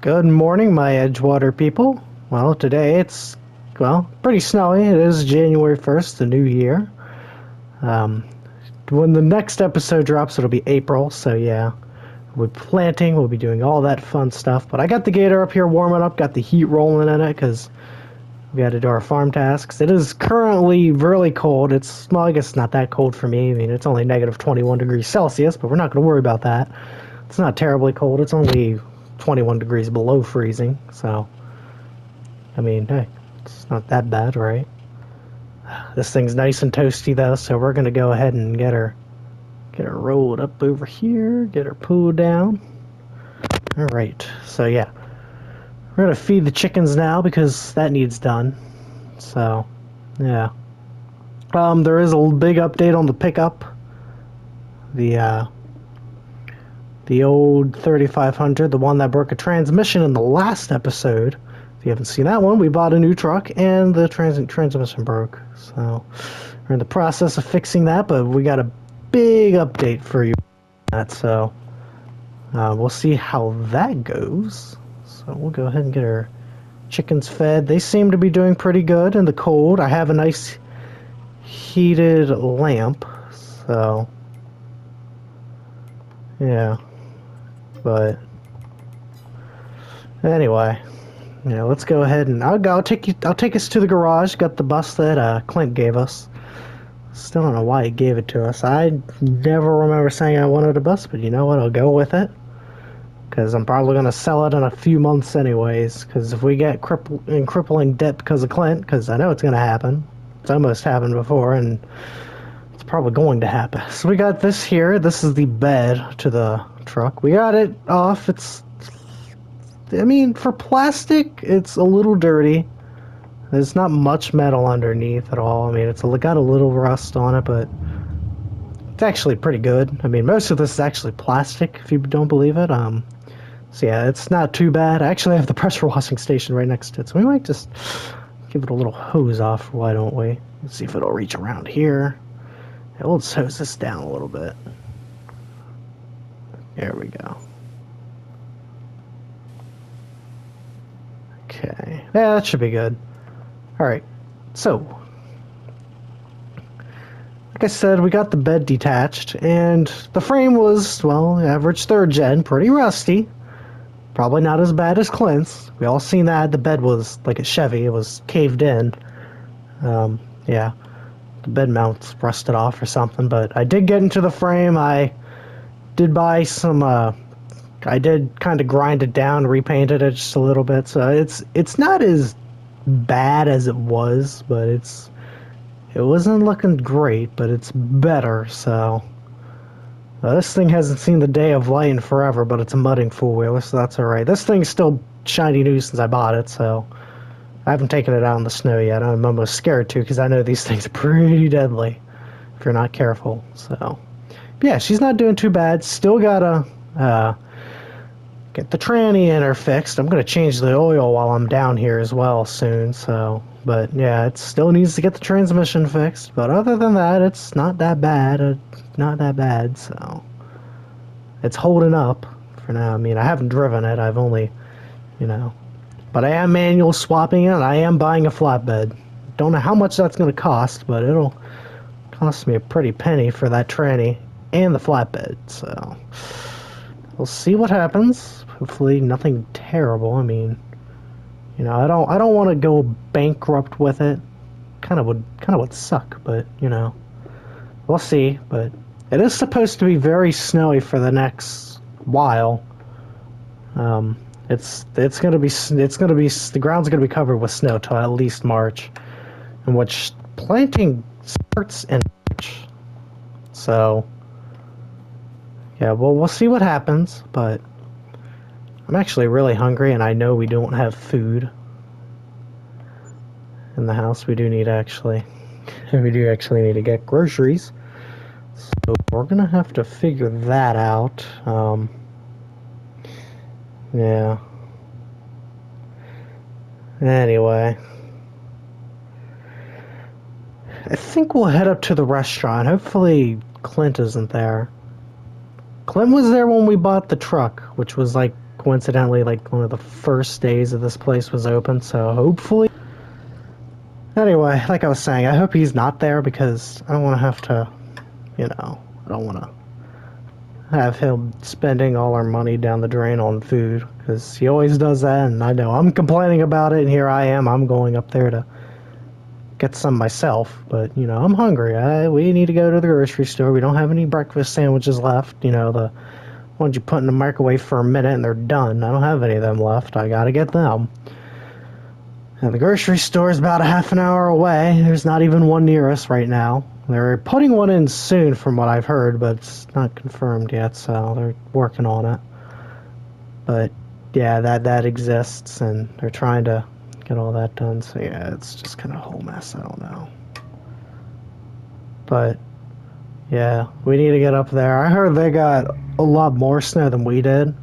Good morning, my Edgewater people. Well, today it's, pretty snowy. It is January 1st, the new year. Um, when the next episode drops, it'll be April, so yeah. We'll be planting, we'll be doing all that fun stuff. But I got the gator up here warming up, got the heat rolling in it, because we got to do our farm tasks. It is currently really cold. Well, I guess it's not that cold for me. I mean, it's only negative 21 degrees Celsius, but we're not going to worry about that. It's not terribly cold. It's only 21 degrees below freezing, so I mean, hey, it's not that bad, right? This thing's nice and toasty though, so we're gonna go ahead and get her rolled up over here, get her pulled down. All right, so yeah, we're gonna feed the chickens now because that needs done. So yeah, there is a big update on the pickup. The old 3500, the one that broke a transmission in the last episode. If you haven't seen that one, we bought a new truck and the transmission broke. So we're in the process of fixing that, but we got a big update for you. So we'll see how that goes. So we'll go ahead and get our chickens fed. They seem to be doing pretty good in the cold. I have a nice heated lamp, so yeah. But anyway, yeah, let's go ahead and I'll take us to the garage. Got the bus that Clint gave us. Still don't know why he gave it to us. I never remember saying I wanted a bus, but you know what? I'll go with it because I'm probably gonna sell it in a few months anyways. Because if we get crippling debt because of Clint, because I know it's gonna happen. It's almost happened before, and it's probably going to happen. So we got this here. This is the bed to the truck. We got it off. I mean, for plastic, it's a little dirty. There's not much metal underneath at all. I mean, it's got a little rust on it, but it's actually pretty good. I mean, most of this is actually plastic, if you don't believe it. So yeah, it's not too bad. I actually have the pressure washing station right next to it, so we might just give it a little hose off, why don't we? Let's see if it'll reach around here. Yeah, we'll just hose this down a little bit. There we go. Okay. Yeah, that should be good. Alright. So, like I said, we got the bed detached, and the frame was, well, average 3rd gen, pretty rusty. Probably not as bad as Clint's. We all seen that. The bed was like a Chevy. It was caved in. Yeah. The bed mounts rusted off or something, but I did get into the frame. I did buy some, I did kind of grind it down, repainted it just a little bit, so it's not as bad as it was, but it wasn't looking great, but it's better, so this thing hasn't seen the day of light in forever, but it's a mudding four-wheeler, so that's alright. This thing's still shiny new since I bought it, so I haven't taken it out in the snow yet. I'm almost scared to, because I know these things are pretty deadly if you're not careful, so yeah, she's not doing too bad. Still gotta get the tranny in her fixed. I'm gonna change the oil while I'm down here as well soon, so but yeah, it still needs to get the transmission fixed, but other than that, it's not that bad. So it's holding up for now. I mean, I haven't driven it. I've only, but I am manual swapping it, and I am buying a flatbed. Don't know how much that's gonna cost, but it'll cost me a pretty penny for that tranny and the flatbed, so we'll see what happens. Hopefully nothing terrible. I mean, I don't want to go bankrupt with it. Kind of would suck, but we'll see. But it is supposed to be very snowy for the next while. It's gonna be the ground's gonna be covered with snow till at least March, in which planting starts in March. So yeah, well, we'll see what happens, but I'm actually really hungry, and I know we don't have food in the house. We do actually need to get groceries, so we're gonna have to figure that out. Yeah. Anyway, I think we'll head up to the restaurant. Hopefully Clint isn't there. Clint was there when we bought the truck, which was like, coincidentally like one of the first days that this place was open, so hopefully. Anyway, like I was saying, I hope he's not there because I don't want to have to, I don't want to have him spending all our money down the drain on food because he always does that, and I know I'm complaining about it, and here I am, I'm going up there to get some myself, but I'm hungry. We need to go to the grocery store. We don't have any breakfast sandwiches left, the ones you put in the microwave for a minute and they're done. I don't have any of them left. I gotta get them. And the grocery store is about a half an hour away. There's not even one near us right now. They're putting one in soon from what I've heard, but it's not confirmed yet, so they're working on it. But yeah, that exists, and they're trying to get all that done, so yeah, it's just kind of a whole mess. I don't know. But yeah, we need to get up there. I heard they got a lot more snow than we did.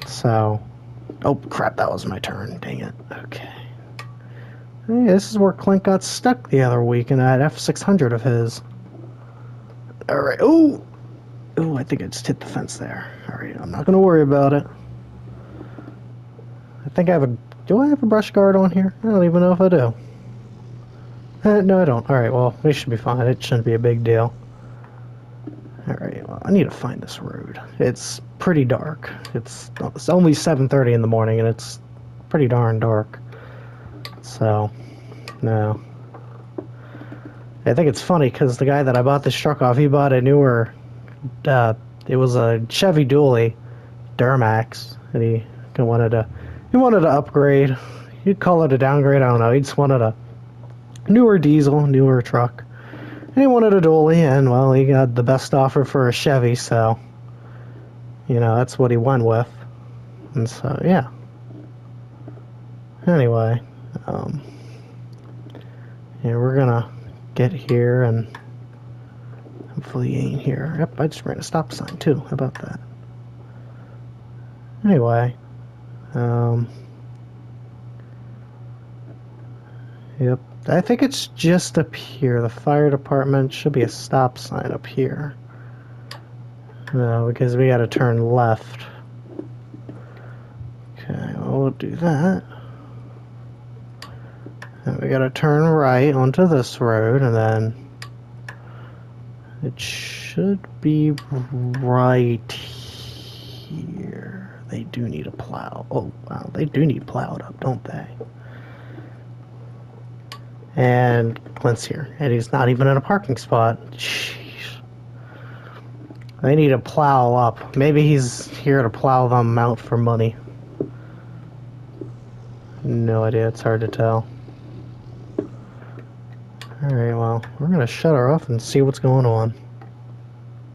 So, oh crap, that was my turn. Dang it. Okay. Hey, this is where Clint got stuck the other week in that F600 of his. Alright, oh! Oh, I think I just hit the fence there. Alright, I'm not gonna worry about it. I think I have a... Do I have a brush guard on here? I don't even know if I do. No, I don't. Alright, well, we should be fine. It shouldn't be a big deal. Alright, well, I need to find this road. It's pretty dark. It's only 7:30 in the morning, and it's pretty darn dark. So, no. I think it's funny, because the guy that I bought this truck off, he bought a newer... it was a Chevy Dually Duramax, and he wanted to upgrade. You'd call it a downgrade, I don't know. He just wanted a newer diesel, newer truck. And he wanted a Dually, and, well, he got the best offer for a Chevy, so, that's what he went with. And so, yeah. Anyway, yeah, we're gonna get here, and hopefully he ain't here. Yep, I just ran a stop sign, too. How about that? Anyway, yep. I think it's just up here. The fire department should be a stop sign up here. No, because we gotta turn left. Okay, well, we'll do that. And we gotta turn right onto this road, and then it should be right here. They do need a plow. Oh, wow, they do need plowed up, don't they? And Clint's here, and he's not even in a parking spot. Jeez. They need to plow up. Maybe he's here to plow them out for money. No idea, it's hard to tell. Alright, well, we're gonna shut her off and see what's going on.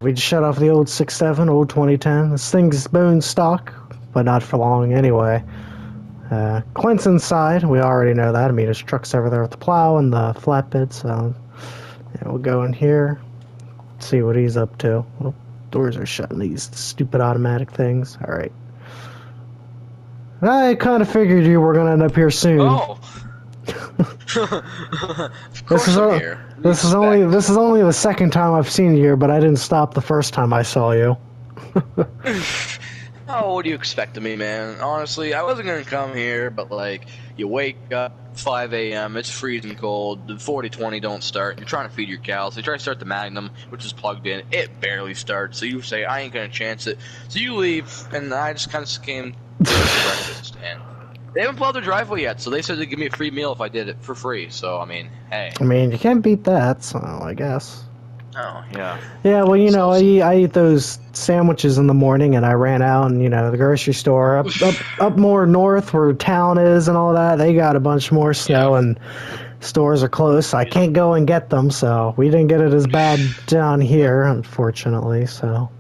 We just shut off the old 6.7, old 2010. This thing's bone stock, but not for long anyway. Clint's inside, we already know that. I mean, his truck's over there with the plow and the flatbed, so yeah, we'll go in here, see what he's up to. Well, doors are shutting, these stupid automatic things. Alright. I kind of figured you were going to end up here soon. Oh! Of course I'm here. This is only the second time I've seen you here, but I didn't stop the first time I saw you. Oh, what do you expect of me, man? Honestly, I wasn't gonna come here, but like, you wake up 5 a.m., it's freezing cold, the 40-20 don't start, you're trying to feed your cows, they try to start the Magnum, which is plugged in, it barely starts, so you say, I ain't gonna chance it. So you leave, and I just kind of came to breakfast, and they haven't plowed their driveway yet, so they said they'd give me a free meal if I did it for free, so, I mean, hey. I mean, you can't beat that, so I guess. Oh, yeah. Yeah, well, I eat those sandwiches in the morning, and I ran out, and, the grocery store up more north where town is and all that, they got a bunch more snow, and stores are closed, so I can't go and get them, so we didn't get it as bad down here, unfortunately, so.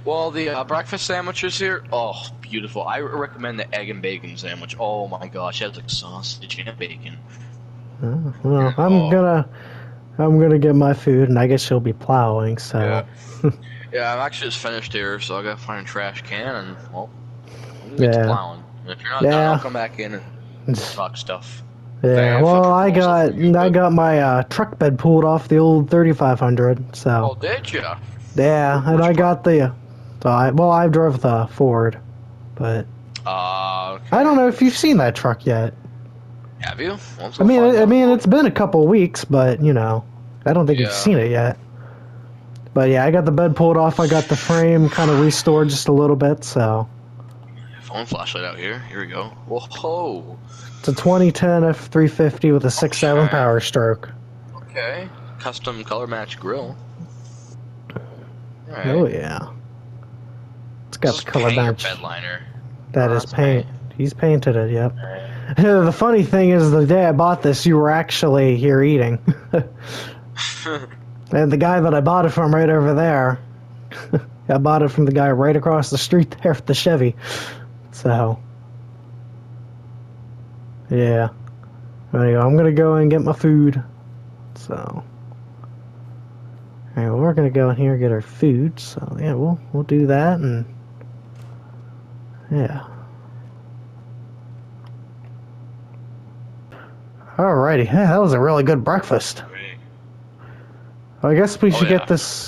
Well, the breakfast sandwiches here, oh, beautiful. I recommend the egg and bacon sandwich. Oh my gosh, it has like sausage and bacon. Oh, well, I'm gonna get my food, and I guess you'll be plowing, so. Yeah, yeah, I'm actually just finished here, so I gotta find a trash can, and, well, I'm gonna get to plowing. And if you're not done, I'll come back in and talk stuff. Yeah, well, I got my truck bed pulled off the old 3500, so. Oh, did you? Yeah, and I got the, I drove the Ford, But Okay. I don't know if you've seen that truck yet. Have you? Let's I go mean, find out. it's been a couple weeks, but you know, I don't think you've Yeah. seen it yet. But yeah, I got the bed pulled off. I got the frame kind of restored just a little bit. So Phone flashlight out here. Here we go. Whoa. it's a 2010 F350 with a 6.7 Okay. power stroke. Okay. Custom color match grill. All Oh right. yeah, it's got This the is color paint or match. bed liner. That Oh, is that's paint. paint. He's painted it. Yep. All right. The funny thing is, the day I bought this, you were actually here eating. And the guy that I bought it from right over there, I bought it from the guy right across the street there with the Chevy. So, yeah. Anyway, I'm gonna go and get my food. So, alright, well, we're gonna go in here and get our food. So, yeah, we'll do that, and yeah. Alrighty, yeah, that was a really good breakfast. Great. I guess we Oh, should yeah.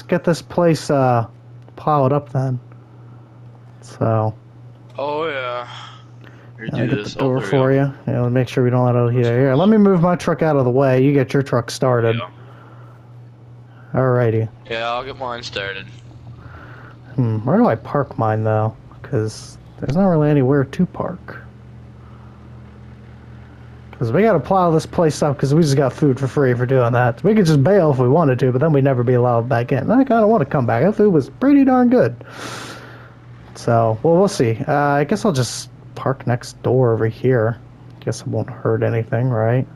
get this place plowed up then. So. Oh yeah. Here, I do get the this. Oh, door there we for go. you. Yeah, let's make sure we don't let it heat. Here, let me move my truck out of the way. You get your truck started. Yeah. Alrighty. Yeah, I'll get mine started. Where do I park mine though? Because there's not really anywhere to park. Because we got to plow this place up because we just got food for free for doing that. We could just bail if we wanted to, but then we'd never be allowed back in. I kind of want to come back. That food was pretty darn good. So, well, we'll see. I guess I'll just park next door over here. Guess it won't hurt anything, right?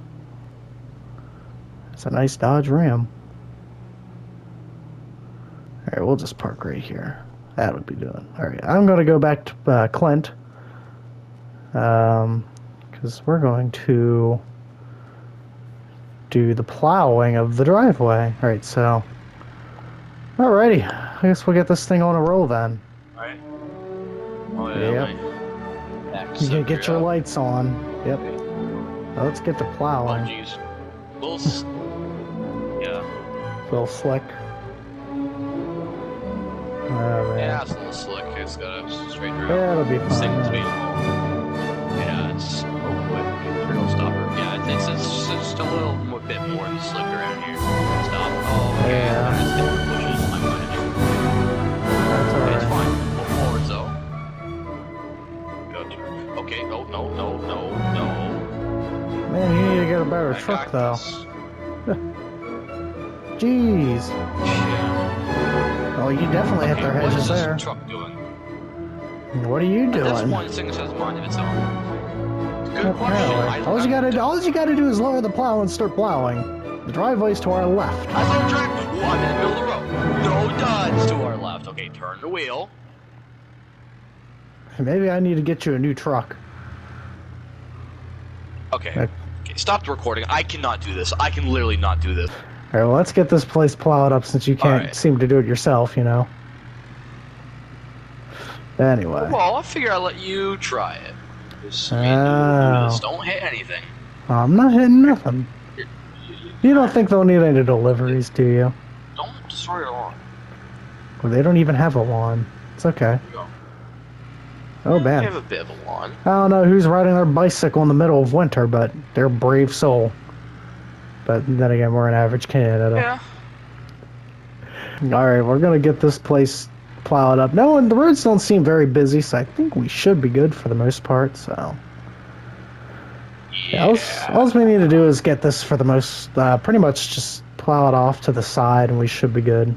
It's a nice Dodge Ram. Alright, we'll just park right here. That would be doing. Alright, I'm going to go back to Clint. Because we're going to do the plowing of the driveway. Alright, so. Alrighty. I guess we'll get this thing on a roll then. Alright. Oh yeah. Yep. Yep. You can get your lights on. Yep. Now let's get to Oh plowing. jeez. Yeah. Little slick. Oh man. Yeah, it's a little slick. It's got a straight drive. Yeah, it'll be This thing is fine. being yeah, it's wait, turtle stopper. Yeah, it's just a little bit more slick around here. Stop. Oh, okay. Yeah. I'm just hitting the bushes. I'm gonna do. That's Okay, it's alright. fine. Move forward, though. Gotcha. Okay. No. Man, you need to get a better I truck got though. this. Jeez. Yeah. Oh, you definitely hit their What hedges is this there. truck doing? What are you That's doing? one thing that has a mind of its own. Good Apparently. question. All you gotta do is lower the plow and start plowing. The driveway's to our left. I thought track. Ooh, I'm in the middle of the road. No duds to our left. Okay, turn the wheel. Maybe I need to get you a new truck. Okay. Okay. Okay, stop the recording. I cannot do this. I can literally not do this. Alright, well, let's get this place plowed up since you can't Alright. seem to do it yourself, you know. Anyway. Well, I figure I'll let you try it. Just, do this. Don't hit anything. I'm not hitting nothing. You don't think they'll need any deliveries, do you? Don't destroy your lawn. Well, they don't even have a lawn. It's okay. There you go. Oh, You man. have a bit of a lawn. I don't know who's riding their bicycle in the middle of winter, but they're a brave soul. But then again, we're in average Canada. Yeah. Alright, we're gonna get this place plowed up. No, and the roads don't seem very busy, so I think we should be good for the most part, so. Yeah, all we need to do is get this for the most, pretty much just plow it off to the side and we should be good.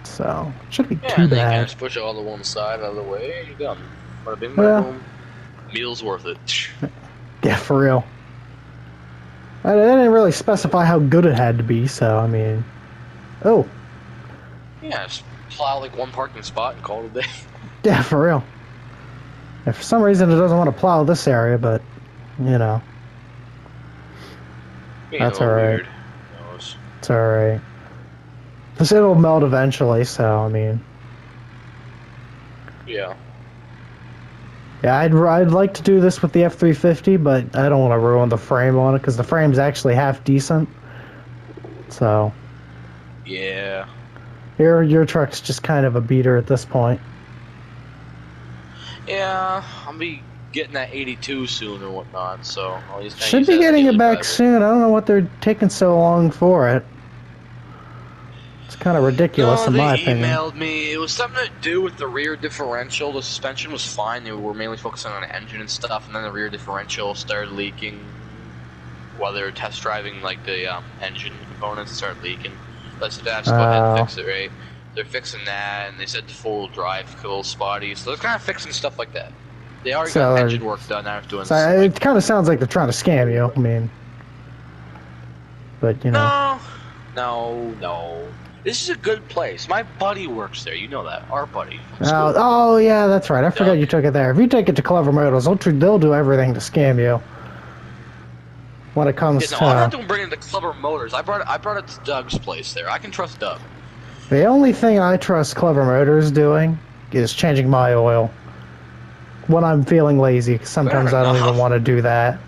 So, it shouldn't be too and then you can bad. just push it all to one side out of the way, and you're done. Bada bing, Yeah. bada boom. Meal's worth it. Yeah, for real. They didn't really specify how good it had to be, so, I mean. Oh, Yeah, just plow like one parking spot and call it a day. yeah, for real. Yeah, for some reason, it doesn't want to plow this area, but, you know. Being That's a little alright. weird. You know, It's alright. This it'll melt eventually, so I mean, yeah. yeah, I'd like to do this with the F350, but I don't want to ruin the frame on it because the frame's actually half decent. So Yeah. your truck's just kind of a beater at this point. Yeah, I'll be getting that 82 soon or whatnot, so I'll use kinda Should use be that as a getting it daily back driver. soon. I don't know what they're taking so long for it. It's kind of ridiculous No, in they my opinion. emailed me. It was something to do with the rear differential. The suspension was fine. They were mainly focusing on the engine and stuff, and then the rear differential started leaking while they were test driving like the engine components started leaking. So I said, "Ah, just go ahead and Uh, fix it, right?" They're fixing that, and they said the four-wheel drive could a little spotty. So they're kind of fixing stuff like that. They already got so, engine work done. Now they're doing so like it kind of sounds like they're trying to scam you. I mean, but you know. no, no. This is a good place. My buddy works there. You know that. Our buddy from school. Oh yeah, that's right. I forgot Doug. you took it there. If you take it to Clever Motors, they'll do everything to scam you. When it Yeah, comes no, I'm not to doing bringing it to Clever Motors. I brought it to Doug's place there. I can trust Doug. the only thing I trust Clever Motors doing is changing my oil when I'm feeling lazy. 'Cause Fair sometimes I don't even enough. want to do that.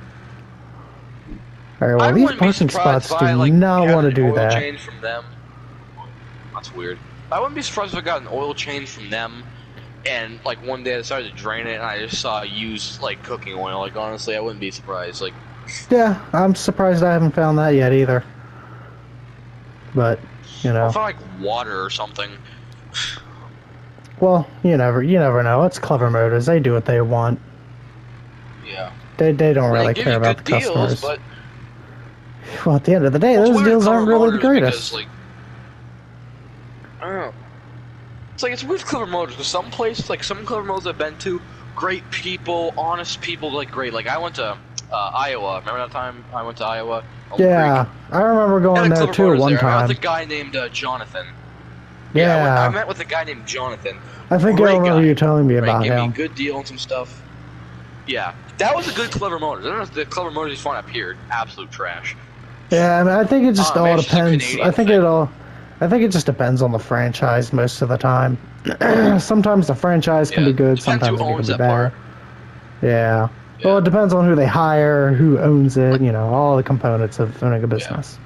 All right, well I these wouldn't be parking surprised if spots do I like not had want to an do oil that. change from them. That's weird. I wouldn't be surprised if I got an oil change from them, and like one day I decided to drain it, and I just saw used like cooking oil. Like honestly, I wouldn't be surprised. Like, Yeah, I'm surprised I haven't found that yet either. But you well, know, if I like water or something. well, you never know. It's Clever Motors. They do what they want. Yeah. They don't And they really give care you about the good deals, customers. but Well, at the end of the day, well, it's those weird at deals Clever aren't really the Motors because greatest. like I don't know. It's like it's weird Clever Motors because some places, like some Clever Motors I've been to, great people, honest people, like great. Like I went to Iowa. Remember that time I went to Iowa, Elm Creek? Yeah, I remember They had going a there Clever too Motors one there. I met with time. a guy named Jonathan. Yeah, I Yeah, met with a guy named Jonathan. I think I Great remember you guy. telling me Right, about gave me a him. good deal on some stuff. Yeah, that was a good Clever Motors. I don't know if the Clever Motors you find up here, absolute trash. Yeah, I mean, I think it just all Maybe it's just a depends. Canadian thing. I think it just depends on the franchise most of the time. Sometimes the franchise can Yeah, be good, depends who sometimes it can owns be that bad. part. Yeah. Well, Yeah, it depends on who they hire, who owns it, like all the components of owning a yeah, business.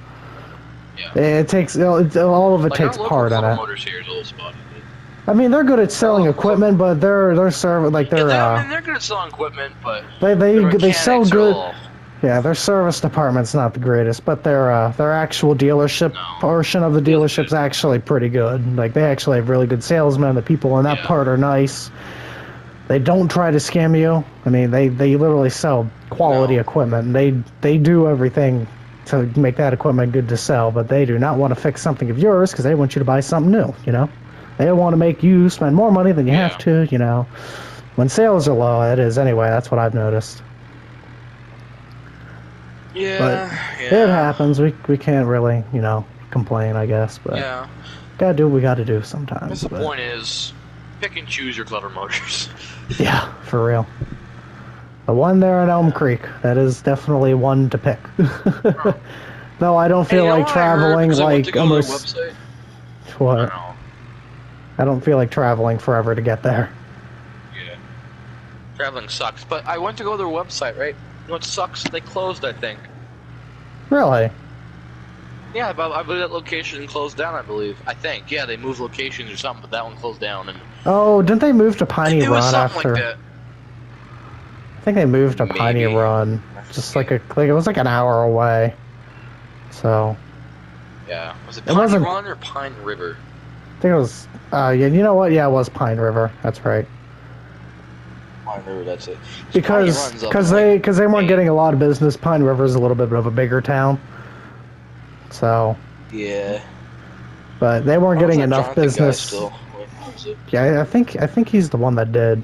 yeah. It takes all of it Like our takes local part in Clever it. Motors here is a little spotty, but I mean, they're good at our selling local Clever. equipment, but they're serving like Yeah, they're I mean they're good at selling equipment, but the they sell mechanics are a good. little Yeah, their service department's not the greatest, but their actual dealership no. portion of the Feels good. dealership's actually pretty good. Like they actually have really good salesmen. The people in that Yeah, part are nice. They don't try to scam you. I mean, they literally sell quality no. equipment. They do everything to make that equipment good to sell, but they do not want to fix something of yours because they want you to buy something new. They don't want to make you spend more money than you have Yeah, to. When sales are low, it is anyway. That's what I've noticed. But yeah, it yeah, happens. We can't really, complain, I guess. But yeah. gotta do what we gotta do I guess sometimes. the But point is, pick and choose your Clever Motors. yeah, for real. The one there in Elm Yeah. Creek, that is definitely one to pick. No, I don't Hey, feel you know like what I heard traveling because I went to like go to their almost website? I don't what? know. I don't feel like traveling forever to get there. Yeah. Traveling sucks, but I went to go to their website, right? You know what sucks? They closed, I think. Really? Yeah, I believe that location closed down, I believe. I think. Yeah, they moved locations or something, but that one closed down, and Oh, didn't they move to Piney it was Run something like after? that. I think they moved to Piney Maybe. Run, I just forget. like it was like an hour away. So Yeah. Was it it Piney wasn't. Run or Pine River? I think it was. Yeah, you know what? Yeah, it was Pine River. That's right. Pine River, that's it. Piney Because Run's up in because like they weren't Maine. getting a lot of business. Pine River's a little bit of a bigger town, so Yeah. but they weren't How's getting that enough Jonathan guy business. still? Wait, owns it? Yeah, I think he's the one that did.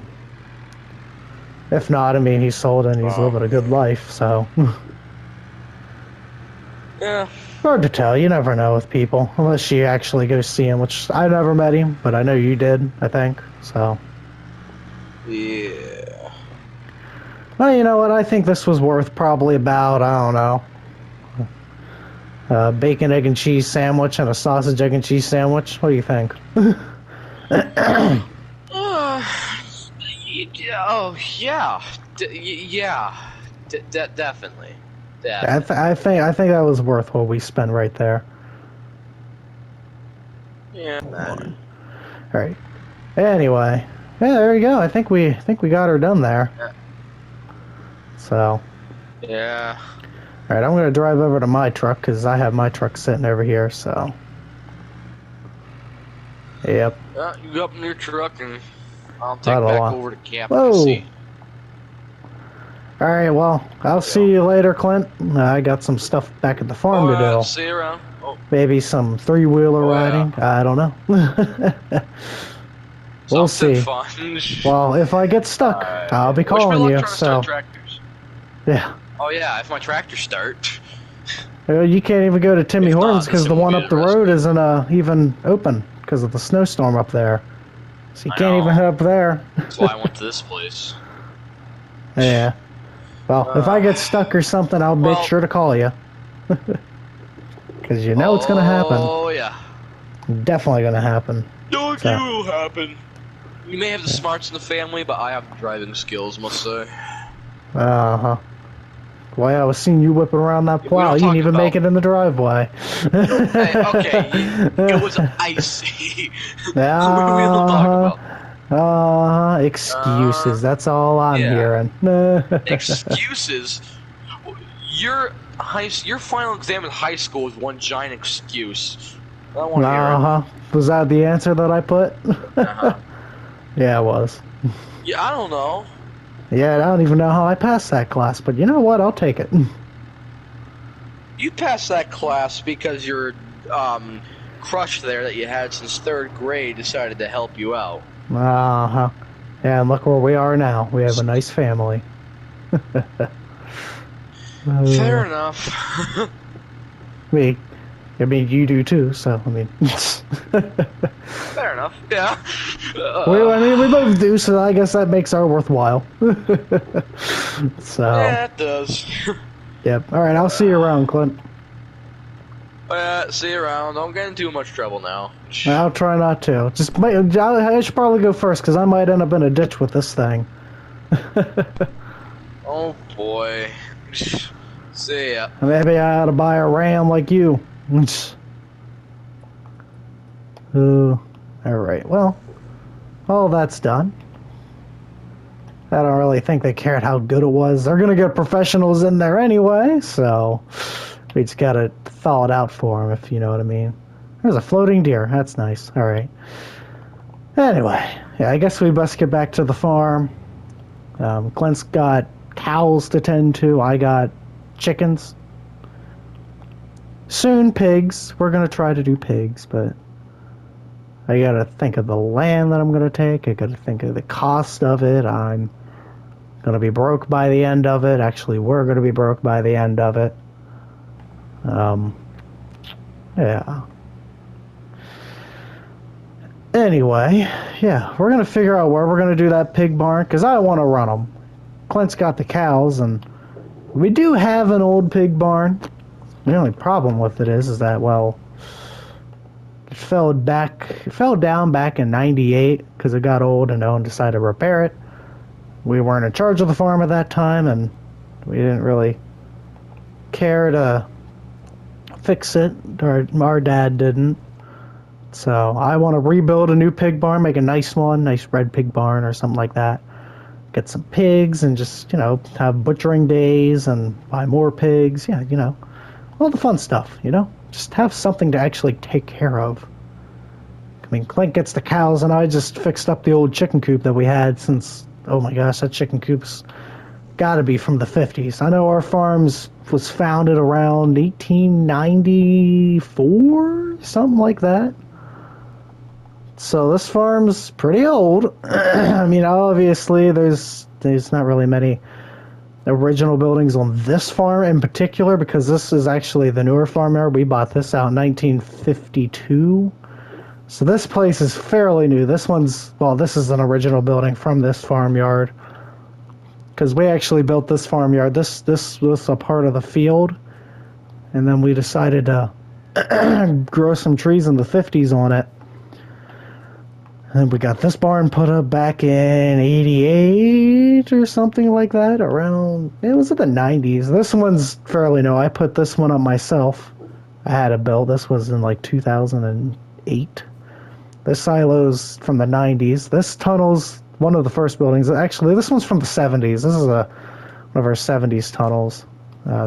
If not, I mean, he's sold and he's living a good life. So Yeah. hard to tell. You never know with people unless you actually go see him. Which I never met him, but I know you did. I think so. Yeah. Well, you know what? I think this was worth probably about, I don't know, bacon, egg, and cheese sandwich and a sausage, egg, and cheese sandwich. What do you think? Uh, oh yeah, yeah, definitely, definitely. I think that was worth what we spent right there. Yeah, man. All right. Anyway, Yeah, there you go. I think we got her done there. Yeah. So, Yeah. all right, I'm gonna drive over to my truck because I have my truck sitting over here. So, yep. You go up in your truck and I'll Hold take back on. over to camp to Whoa. see. All right. Well, I'll Yeah. see you later, Clint. I got some stuff back at the farm to Alright, do. see you around. Oh, Maybe some three-wheeler oh yeah. riding. I don't know. We'll Something see. fun. Well, if I get stuck, Alright, I'll be yeah. Wish me calling luck you. trying to start So, tractors. yeah. Oh yeah, if my tractors start. You can't even go to Timmy If Hortons not, the because the sim will one be up the the road rescue. isn't even open because of the snowstorm up there. So you I can't even know. head up there. That's why I went to this place. Yeah. Well, if I Uh, get stuck or something, I'll make well, sure to call you. Because you know it's going to happen. oh yeah. Definitely going to happen. Dog, So, you will happen. You may have the smarts in the family, but I have the driving skills, must say. uh-huh. Well, yeah, I was seeing you whipping around that We plow. don't You didn't talk even make about. it in the driveway. Hey, okay, it was icy. We don't talk Uh-huh. about. Uh, Excuses. That's all I'm yeah. hearing. Excuses. Your final exam in high school is one giant excuse. I don't want to hear it. Uh-huh. Was that the answer that I put? Uh huh. Yeah, it was. Yeah, I don't know. Yeah, I don't even know how I passed that class, but you know what? I'll take it. You passed that class because your crush there that you had since third grade decided to help you out. Uh-huh. Yeah, and look where we are now. We have a nice family. Fair Uh, enough. me. I mean, you do too, so, I mean... Fair enough. Yeah. we both do, so I guess that makes our worthwhile. So, Yeah, it does. yep. Alright, I'll see you around, Clint. See you around. Don't get in too much trouble now. I'll try not to. I should probably go first, because I might end up in a ditch with this thing. Oh boy. See ya. Maybe I ought to buy a ram like you. Alright, well, all that's done. I don't really think they cared how good it was. They're gonna get professionals in there anyway, so we just gotta thaw it out for them, if you know what I mean. There's a floating deer. That's nice. Alright. Anyway, yeah, I guess we best get back to the farm. Clint's got cows to tend to. I got chickens. Soon pigs. We're gonna try to do pigs, but I gotta think of the land that I'm gonna take. I gotta think of the cost of it. I'm gonna be broke by the end of it. Actually, we're gonna be broke by the end of it. Um, yeah. Anyway, yeah, we're gonna figure out where we're gonna do that pig barn because I want to run them. Clint's got the cows, and we do have an old pig barn. The only problem with it is that well, it fell down back in '98 because it got old and no one decided to repair it. We weren't in charge of the farm at that time, and we didn't really care to fix it. Our dad didn't. So I want to rebuild a new pig barn, make a nice one, nice red pig barn or something like that. Get some pigs and just, have butchering days and buy more pigs. Yeah, all the fun stuff, Just have something to actually take care of. I mean, Clint gets the cows, and I just fixed up the old chicken coop that we had since, oh my gosh, that chicken coop's got to be from the 50s. I know our farms was founded around 1894, something like that. So this farm's pretty old. I mean, obviously, there's not really many original buildings on this farm in particular because this is actually the newer farm yard. We bought this out in 1952. So this place is fairly new. This is an original building from this farmyard because we actually built this farmyard. This was a part of the field, and then we decided to grow some trees in the 50s on it. And we got this barn put up back in 88 or something like that. It was in the 90s. This one's fairly new. I put this one up myself. I had it built. This was in like 2008. This silo's from the 90s. This tunnel's one of the first buildings. Actually, this one's from the 70s. This is one of our 70s tunnels.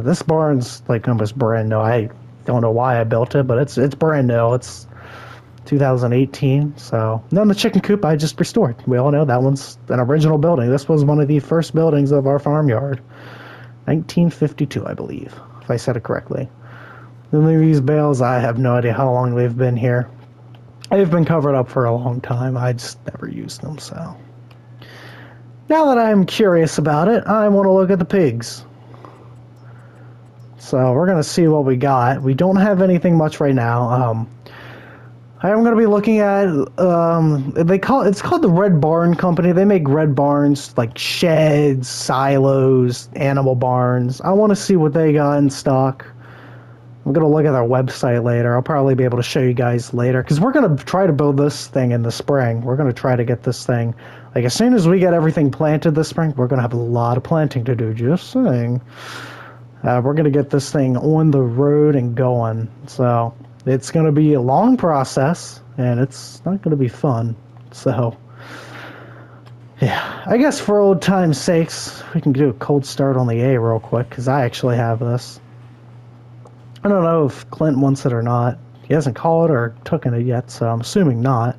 This barn's like almost brand new. I don't know why I built it, but it's brand new. It's 2018. So, then the chicken coop I just restored. We all know that one's an original building. This was one of the first buildings of our farmyard. 1952, I believe, if I said it correctly. Then these bales, I have no idea how long they've been here. They've been covered up for a long time. I just never used them, so. Now that I'm curious about it, I want to look at the pigs. So we're going to see what we got. We don't have anything much right now. I'm going to be looking at, it's called the Red Barn Company. They make red barns, like sheds, silos, animal barns. I want to see what they got in stock. I'm going to look at their website later. I'll probably be able to show you guys later, because we're going to try to build this thing in the spring. We're going to try to get this thing, like as soon as we get everything planted this spring, we're going to have a lot of planting to do, just saying. We're going to get this thing on the road and going. So it's going to be a long process, and it's not going to be fun. So, yeah. I guess for old time's sakes, we can do a cold start on the A real quick, because I actually have this. I don't know if Clint wants it or not. He hasn't called or taken it yet, so I'm assuming not.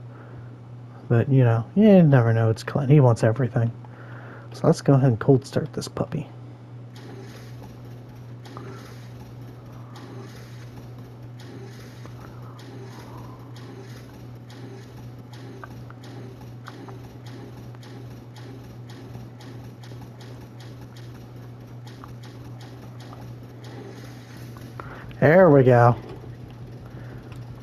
But, you know, you never know. It's Clint. He wants everything. So let's go ahead and cold start this puppy. There we go.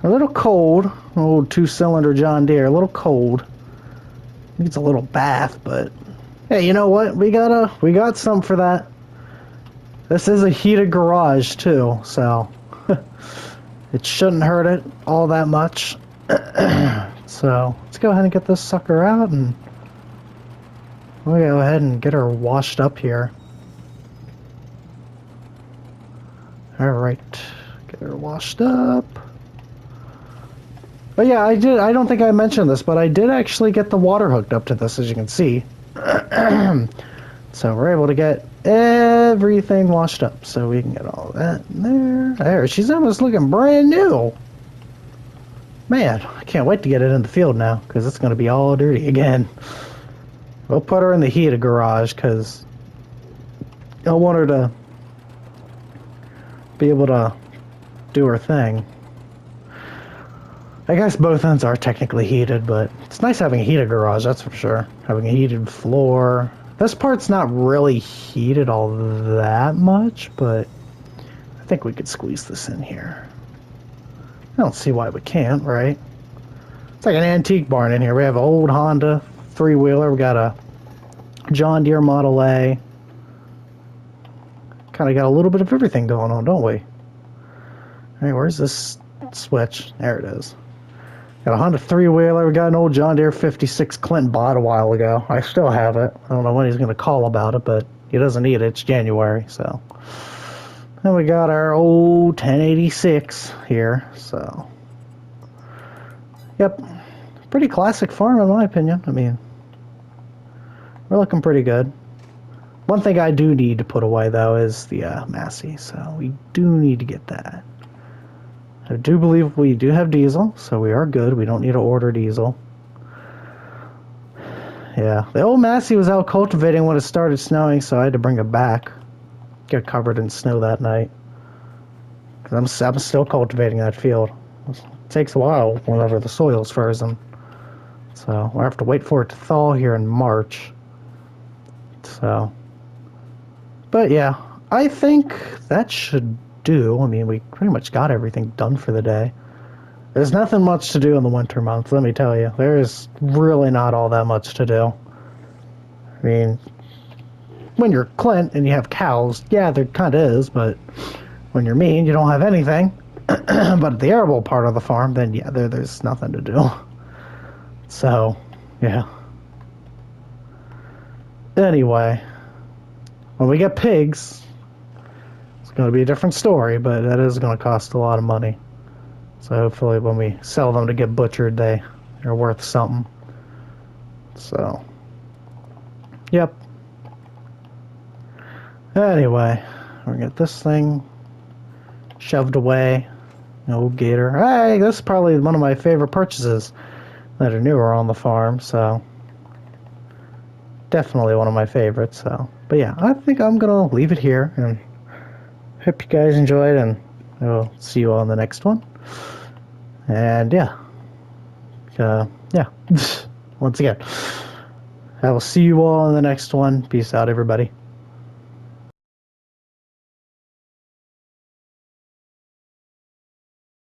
A little cold. Old 2-cylinder John Deere. A little cold. Needs a little bath, but hey, you know what? We got some for that. This is a heated garage too, so it shouldn't hurt it all that much. So let's go ahead and get this sucker out, and we'll go ahead and get her washed up here. Alright, get her washed up. But yeah, I don't think I mentioned this, but I did actually get the water hooked up to this, as you can see. So we're able to get everything washed up, so we can get all that in there. There, she's almost looking brand new. Man, I can't wait to get it in the field now, because it's going to be all dirty again. We'll put her in the heated garage, because I want her to be able to do her thing. I guess both ends are technically heated, but it's nice having a heated garage, that's for sure. Having a heated floor. This part's not really heated all that much, but I think we could squeeze this in here. I don't see why we can't, right? It's like an antique barn in here. We have an old Honda 3-wheeler. We got a John Deere Model A. Kind of got a little bit of everything going on, don't we? Alright, where's this switch? There it is. Got a Honda 3-wheeler. We got an old John Deere 56 Clint bought a while ago. I still have it. I don't know when he's going to call about it, but he doesn't need it. It's January, so. Then we got our old 1086 here, so. Yep. Pretty classic farm, in my opinion. I mean, we're looking pretty good. One thing I do need to put away, though, is the Massey, so we do need to get that. I do believe we do have diesel, so we are good. We don't need to order diesel. Yeah, the old Massey was out cultivating when it started snowing, so I had to bring it back. Get covered in snow that night. Because I'm still cultivating that field. It takes a while whenever the soil's frozen. So we'll have to wait for it to thaw here in March. So, but yeah, I think that should do. I mean, we pretty much got everything done for the day. There's nothing much to do in the winter months, let me tell you. There's really not all that much to do. I mean, when you're Clint and you have cows, yeah, there kind of is, but when you're me and you don't have anything, but the arable part of the farm, then yeah, there's nothing to do. So, yeah. Anyway, when we get pigs, it's going to be a different story, but that is going to cost a lot of money. So hopefully when we sell them to get butchered, they're worth something. So, Yep. Anyway, we're gonna get this thing shoved away. No gator. Hey, this is probably one of my favorite purchases that are newer on the farm, so definitely one of my favorites. So, but yeah, I think I'm gonna leave it here, and hope you guys enjoyed, and I'll see you all in the next one. And yeah. Once again, I will see you all in the next one. Peace out, everybody.